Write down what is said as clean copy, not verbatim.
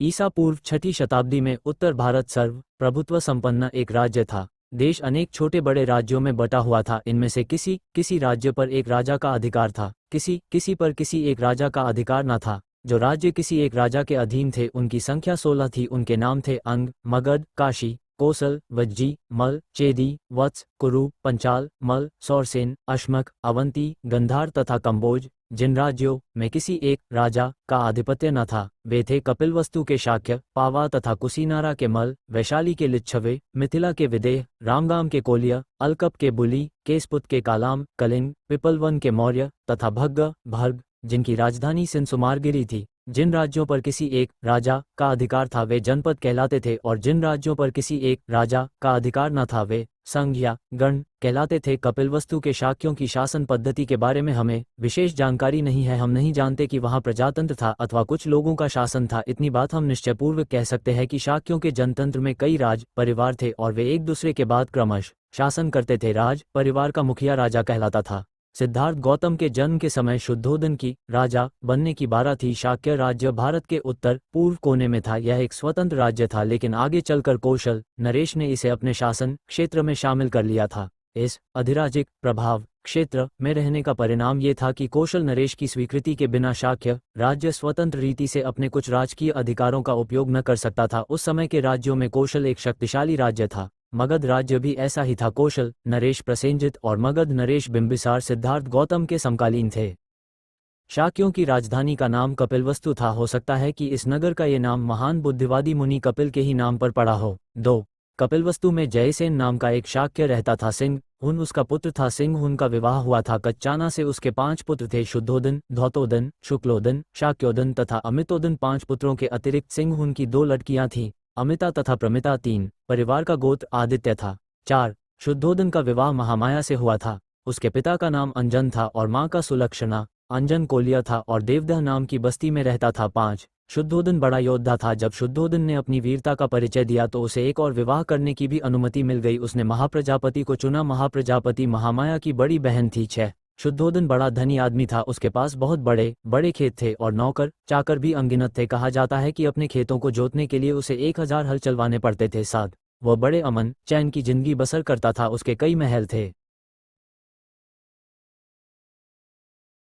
ईसा पूर्व 6ठी शताब्दी में उत्तर भारत सर्व प्रभुत्व संपन्न एक राज्य था। देश अनेक छोटे बड़े राज्यों में बटा हुआ था। इनमें से किसी राज्य पर एक राजा का अधिकार था, किसी पर किसी एक राजा का अधिकार न था। जो राज्य किसी एक राजा के अधीन थे उनकी संख्या 16 थी। उनके नाम थे अंग, मगध, काशी, कोसल, वज्जी, मल, चेदी, वत्स, कुरु, पंचाल, मल, सौरसेन, अश्मक, अवंती, गंधार तथा कंबोज। जिन राज्यों में किसी एक राजा का आधिपत्य न था वे थे कपिलवस्तु के शाक्य, पावा तथा कुशीनारा के मल, वैशाली के लिच्छवे, मिथिला के विदेह, रामगाम के कोलिय, अलकप के बुली, केसपुत के कालाम, कलिंग, पिपलवन के मौर्य तथा भर्ग जिनकी राजधानी सिंसुमारगिरी थी। जिन राज्यों पर किसी एक राजा का अधिकार था वे जनपद कहलाते थे और जिन राज्यों पर किसी एक राजा का अधिकार न था वे संघ या गण कहलाते थे। कपिलवस्तु के शाक्यों की शासन पद्धति के बारे में हमें विशेष जानकारी नहीं है। हम नहीं जानते कि वहां प्रजातंत्र था अथवा कुछ लोगों का शासन था। इतनी बात हम निश्चयपूर्वक कह सकते हैं कि शाक्यों के जनतंत्र में कई राज परिवार थे और वे एक दूसरे के बाद क्रमश शासन करते थे। राज परिवार का मुखिया राजा कहलाता था। सिद्धार्थ गौतम के जन्म के समय शुद्धोदन की राजा बनने की बारा थी। शाक्य राज्य भारत के उत्तर पूर्व कोने में था। यह एक स्वतंत्र राज्य था, लेकिन आगे चलकर कौशल नरेश ने इसे अपने शासन क्षेत्र में शामिल कर लिया था। इस अधिराजिक प्रभाव क्षेत्र में रहने का परिणाम ये था कि कौशल नरेश की स्वीकृति के बिना शाक्य राज्य स्वतंत्र रीति से अपने कुछ राजकीय अधिकारों का उपयोग न कर सकता था। उस समय के राज्यों में कौशल एक शक्तिशाली राज्य था। मगध राज्य भी ऐसा ही था। कौशल नरेश प्रसेनजित और मगध नरेश बिंबिसार सिद्धार्थ गौतम के समकालीन थे। शाक्यों की राजधानी का नाम कपिलवस्तु था। हो सकता है कि इस नगर का ये नाम महान बुद्धिवादी मुनि कपिल के ही नाम पर पड़ा हो। 2. कपिलवस्तु में जयसेन नाम का एक शाक्य रहता था। सिंह हुन उसका पुत्र था। सिंह हुन का विवाह हुआ था। कच्चाना से उसके 5 पुत्र थे, शुद्धोदन, धौतोदन, शुक्लोदन, शाक्योदन तथा अमितोदन। 5 पुत्रों के अतिरिक्त सिंह हुन की 2 लड़कियां थीं, अमिता तथा प्रमिता। 3. परिवार का गोत्र आदित्य था। 4. शुद्धोदन का विवाह महामाया से हुआ था। उसके पिता का नाम अंजन था और मां का सुलक्षणा। अंजन कोलिया था और देवदह नाम की बस्ती में रहता था। 5. शुद्धोदन बड़ा योद्धा था। जब शुद्धोदन ने अपनी वीरता का परिचय दिया तो उसे एक और विवाह करने की भी अनुमति मिल गई। उसने महाप्रजापति को चुना। महाप्रजापति महामाया की बड़ी बहन थी। 6. शुद्धोदन बड़ा धनी आदमी था। उसके पास बहुत बड़े बड़े खेत थे और नौकर चाकर भी अनगिनत थे। कहा जाता है कि अपने खेतों को जोतने के लिए उसे 1000 हल चलवाने पड़ते थे। 7. वह बड़े अमन चैन की जिंदगी बसर करता था। उसके कई महल थे।